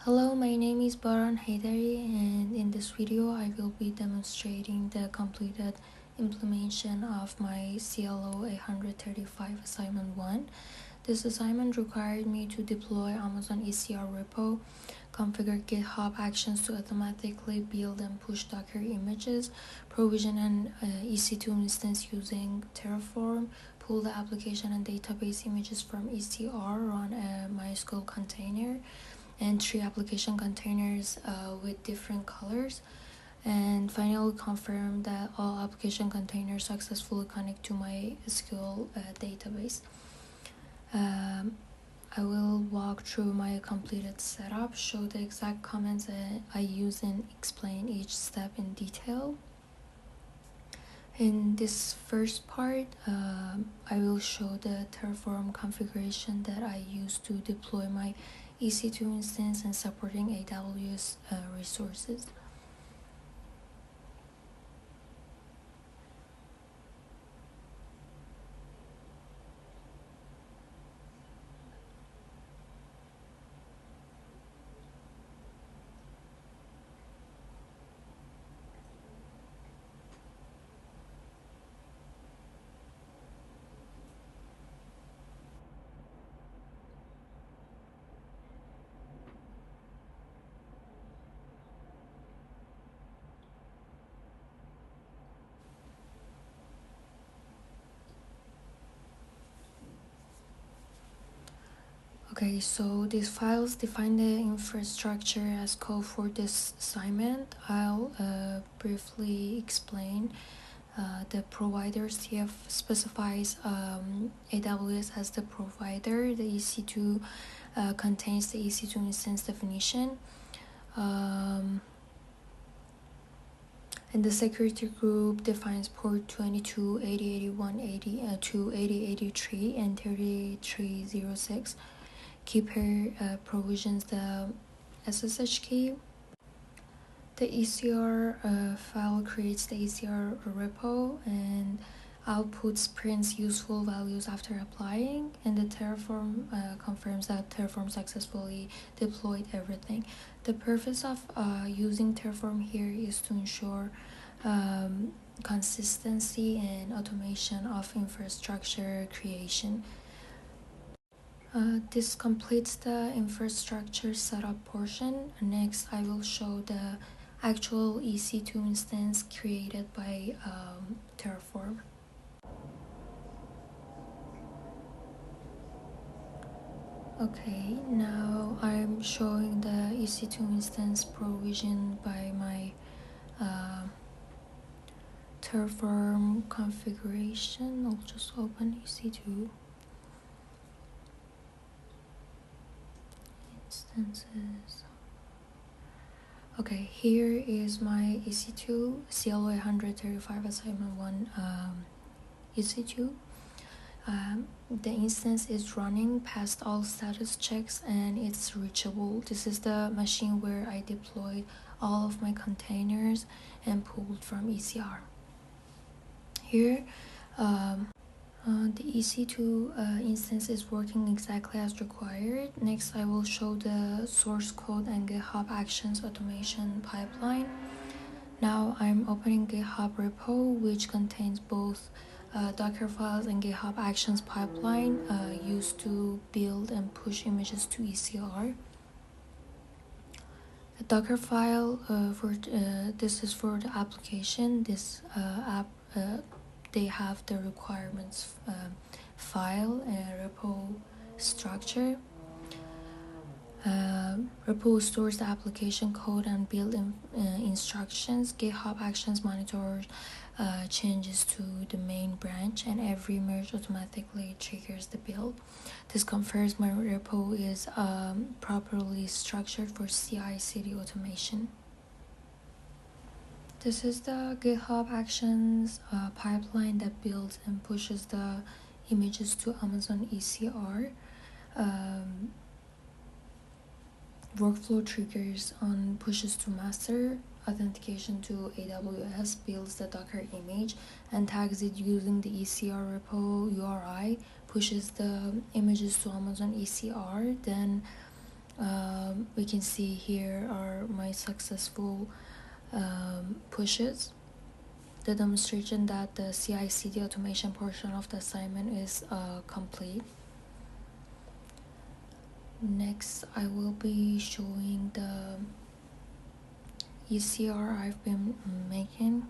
Hello, my name is Baran Haidari, and in this video I will be demonstrating the completed implementation of my CLO 835 assignment 1. This assignment required me to deploy Amazon ECR repo, configure GitHub Actions to automatically build and push Docker images, provision an EC2 instance using Terraform, pull the application and database images from ECR, run a MySQL container, and 3 application containers with different colors, and finally confirm that all application containers successfully connect to my SQL database. I will walk through my completed setup, show the exact comments that I use, and explain each step in detail. In this first part, I will show the Terraform configuration that I use to deploy my EC2 instance and supporting AWS resources. Okay, so these files define the infrastructure as code for this assignment. I'll briefly explain. The provider CF specifies AWS as the provider. The EC2 contains the EC2 instance definition. And the security group defines port 22, 8081, 8083, and 3306. Keeper provisions the SSH key. The ECR file creates the ECR repo and outputs prints useful values after applying, and the Terraform confirms that Terraform successfully deployed everything. The purpose of using Terraform here is to ensure consistency and automation of infrastructure creation. This completes the infrastructure setup portion. Next, I will show the actual EC2 instance created by Terraform. Okay, now I'm showing the EC2 instance provisioned by my Terraform configuration. I'll just open EC2 instances. Okay, here is my EC2 CLO 835 assignment 1 EC2. The instance is running, passed all status checks, and it's reachable. This is the machine where I deployed all of my containers and pulled from ECR. Here, the EC2 instance is working exactly as required. Next, I will show the source code and GitHub Actions automation pipeline. Now I'm opening GitHub repo, which contains both Docker files and GitHub Actions pipeline used to build and push images to ECR. The Docker file this is for the application. This app they have the requirements file and repo structure. Repo stores the application code and build instructions. GitHub Actions monitors changes to the main branch, and every merge automatically triggers the build. This confirms my repo is properly structured for CI/CD automation. This is the GitHub Actions pipeline that builds and pushes the images to Amazon ECR. Workflow triggers on pushes to master, authentication to AWS, builds the Docker image and tags it using the ECR repo URI, pushes the images to Amazon ECR, then we can see here are my successful pushes. The demonstration that the CI/CD automation portion of the assignment is complete. Next, I will be showing the ECR I've been making.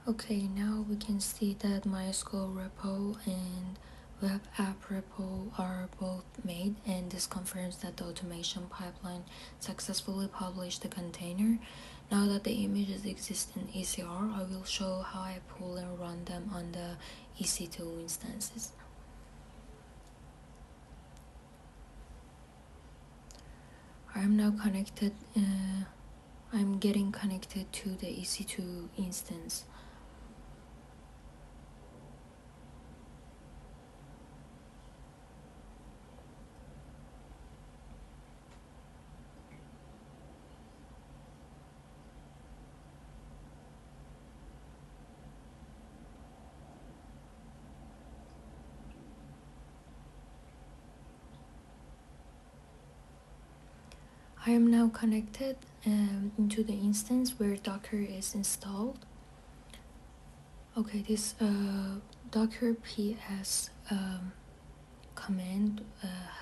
Okay, now we can see that MySQL repo and web app repo are both made, and this confirms that the automation pipeline successfully published the container. Now that the images exist in ECR, I will show how I pull and run them on the EC2 instances. I'm now connected, I'm getting connected to the EC2 instance. I am now connected into the instance where Docker is installed. Okay, this Docker PS command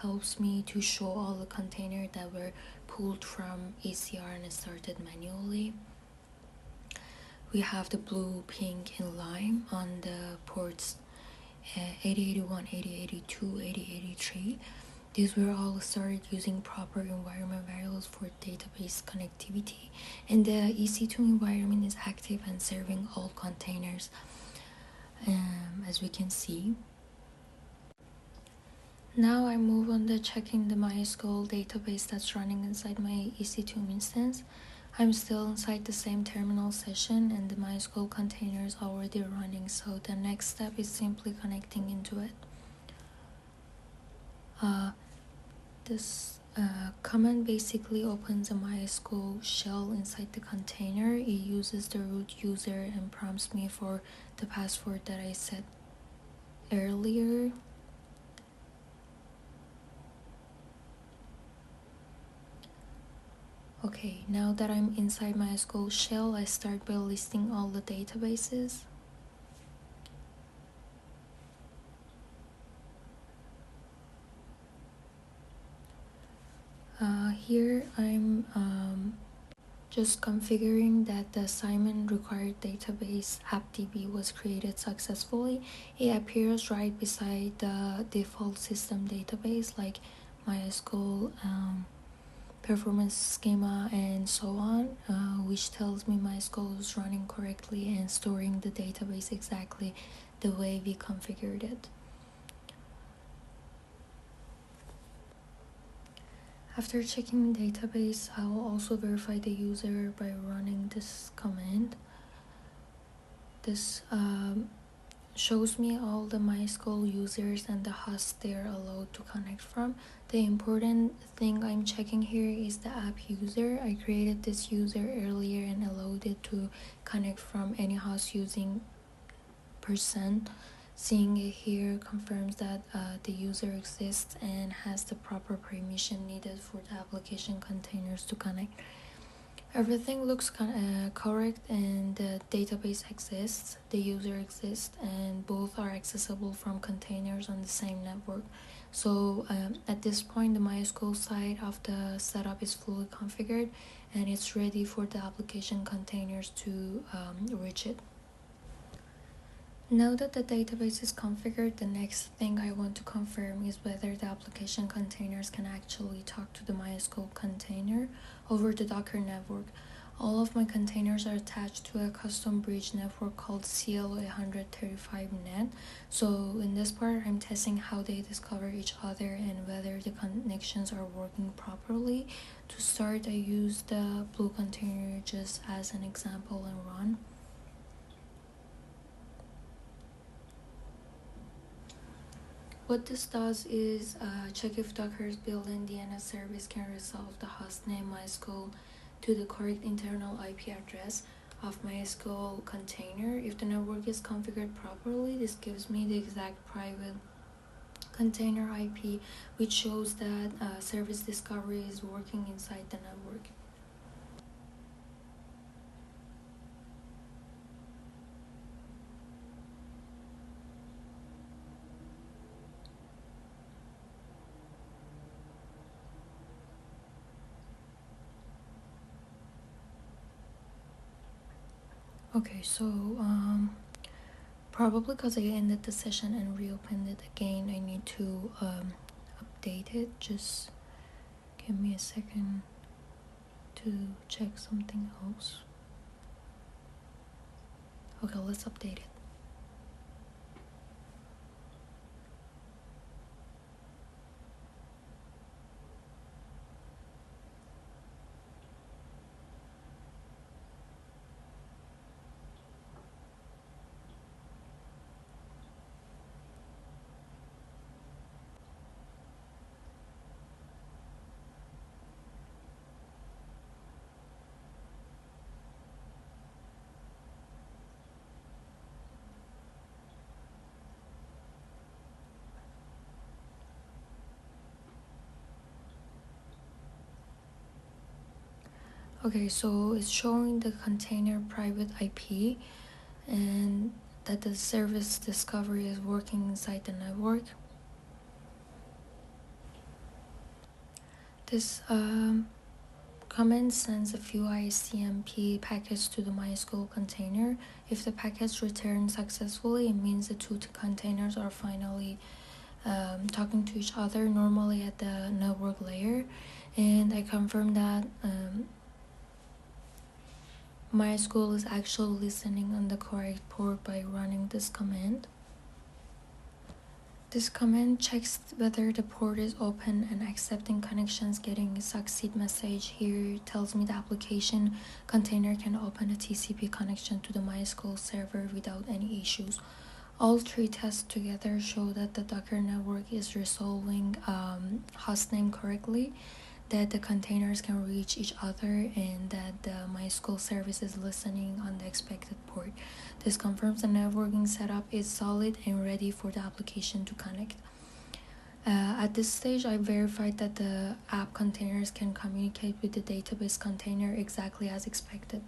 helps me to show all the containers that were pulled from ECR and started manually. We have the blue, pink, and lime on the ports 8081, 8082, 8083. These were all started using proper environment variables for database connectivity, and the EC2 environment is active and serving all containers, as we can see. Now I move on to checking the MySQL database that's running inside my EC2 instance. I'm still inside the same terminal session and the MySQL container is already running, so the next step is simply connecting into it. This command basically opens a MySQL shell inside the container. It uses the root user and prompts me for the password that I set earlier. Okay, now that I'm inside MySQL shell, I start by listing all the databases. Here I'm just configuring that the assignment required database appdb was created successfully. It appears right beside the default system database like MySQL, performance schema, and so on, which tells me MySQL is running correctly and storing the database exactly the way we configured it. After checking the database, I will also verify the user by running this command. This shows me all the MySQL users and the hosts they are allowed to connect from. The important thing I'm checking here is the app user. I created this user earlier and allowed it to connect from any host using %. Seeing it here confirms that the user exists and has the proper permission needed for the application containers to connect. Everything looks correct and the database exists, the user exists, and both are accessible from containers on the same network. So at this point, the MySQL side of the setup is fully configured and it's ready for the application containers to reach it. Now that the database is configured, the next thing I want to confirm is whether the application containers can actually talk to the MySQL container over the Docker network. All of my containers are attached to a custom bridge network called CL135net. So in this part, I'm testing how they discover each other and whether the connections are working properly. To start, I use the blue container just as an example and run. What this does is check if Docker's built-in DNS service can resolve the hostname MySQL to the correct internal IP address of MySQL container. If the network is configured properly, this gives me the exact private container IP, which shows that service discovery is working inside the network. Okay, so probably because I ended the session and reopened it again, I need to update it. Just give me a second to check something else. Okay, let's update it. Okay, so it's showing the container private IP and that the service discovery is working inside the network. This command sends a few ICMP packets to the MySQL container. If the packets return successfully, it means the two containers are finally talking to each other normally at the network layer. And I confirm that MySQL is actually listening on the correct port by running this command. This command checks whether the port is open and accepting connections. Getting a succeed message here tells me the application container can open a TCP connection to the MySQL server without any issues. All three tests together show that the Docker network is resolving hostname correctly, that the containers can reach each other, and that the MySQL service is listening on the expected port. This confirms the networking setup is solid and ready for the application to connect. At this stage, I verified that the app containers can communicate with the database container exactly as expected.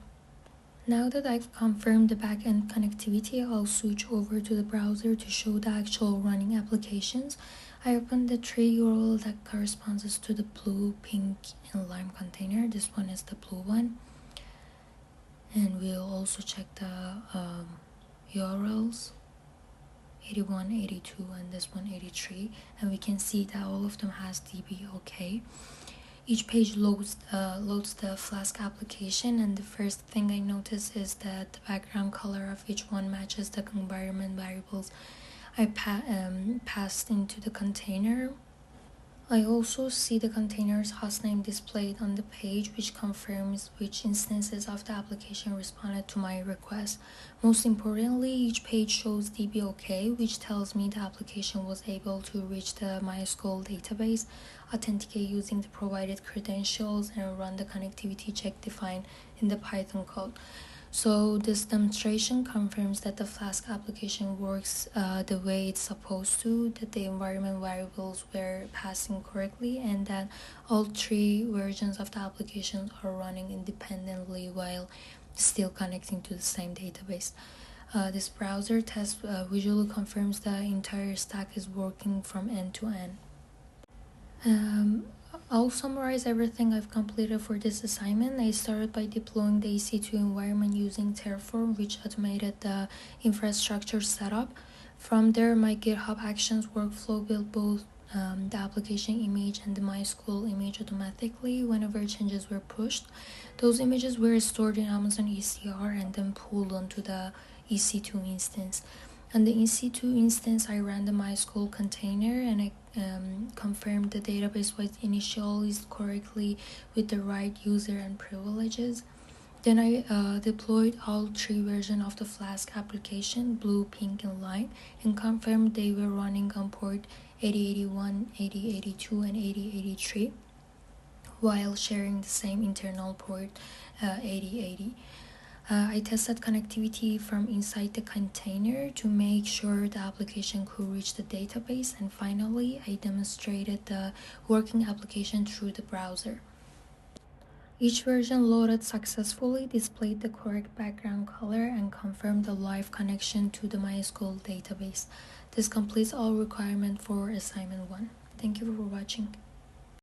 Now that I've confirmed the backend connectivity, I'll switch over to the browser to show the actual running applications. I opened the tree URL that corresponds to the blue, pink, and lime container. This one is the blue one. And we'll also check the URLs, 81, 82, and this one 83. And we can see that all of them has DB OK. Each page loads the Flask application, and the first thing I notice is that the background color of each one matches the environment variables I passed into the container. I also see the container's hostname displayed on the page, which confirms which instances of the application responded to my request. Most importantly, each page shows DBOK, which tells me the application was able to reach the MySQL database, authenticate using the provided credentials, and run the connectivity check defined in the Python code. So this demonstration confirms that the Flask application works the way it's supposed to, that the environment variables were passing correctly, and that all three versions of the application are running independently while still connecting to the same database. This browser test visually confirms the entire stack is working from end to end. I'll summarize everything I've completed for this assignment. I started by deploying the EC2 environment using Terraform, which automated the infrastructure setup. From there, my GitHub Actions workflow built both the application image and the MySQL image automatically whenever changes were pushed. Those images were stored in Amazon ECR and then pulled onto the EC2 instance. On the EC2 instance, I ran the MySQL container and I confirmed the database was initialized correctly with the right user and privileges. Then I deployed all three versions of the Flask application, blue, pink, and lime, and confirmed they were running on port 8081, 8082, and 8083, while sharing the same internal port 8080. I tested connectivity from inside the container to make sure the application could reach the database, and finally I demonstrated the working application through the browser. Each version loaded successfully, displayed the correct background color, and confirmed the live connection to the MySQL database. This completes all requirements for assignment 1. Thank you for watching.